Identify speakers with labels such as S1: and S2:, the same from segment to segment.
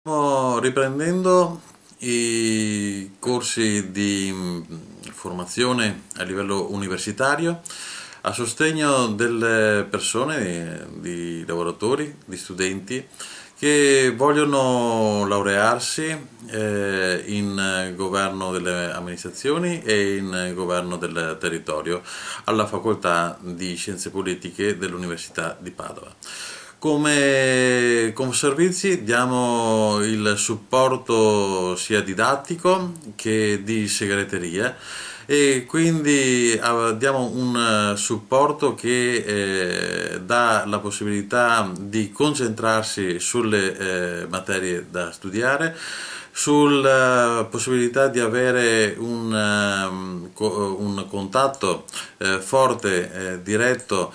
S1: Stiamo riprendendo i corsi di formazione a livello universitario a sostegno delle persone, di lavoratori, di studenti che vogliono laurearsi in governo delle amministrazioni e in governo del territorio alla Facoltà di Scienze Politiche dell'Università di Padova. Come servizi diamo il supporto sia didattico che di segreteria e quindi diamo un supporto che dà la possibilità di concentrarsi sulle materie da studiare, sulla possibilità di avere un contatto forte, diretto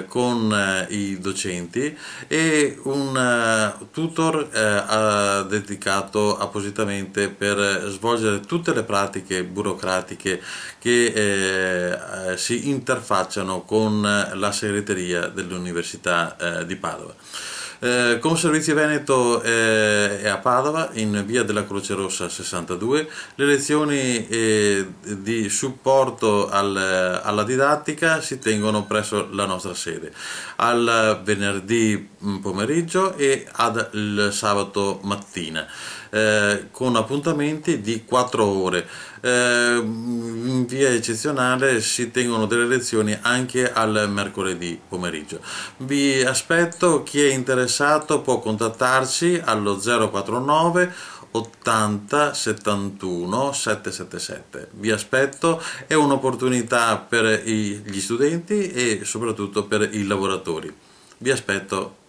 S1: con i docenti e un tutor dedicato appositamente per svolgere tutte le pratiche burocratiche che si interfacciano con la segreteria dell'Università di Padova. Conservizi Veneto è a Padova, in via della Croce Rossa 62. Le lezioni di supporto alla didattica si tengono presso la nostra sede al venerdì pomeriggio e il sabato mattina, con appuntamenti di 4 ore. In via eccezionale si tengono delle lezioni anche al mercoledì pomeriggio. Vi aspetto, chi è interessato può contattarci allo 049 80 71 777. Vi aspetto, è un'opportunità per gli studenti e soprattutto per i lavoratori. Vi aspetto.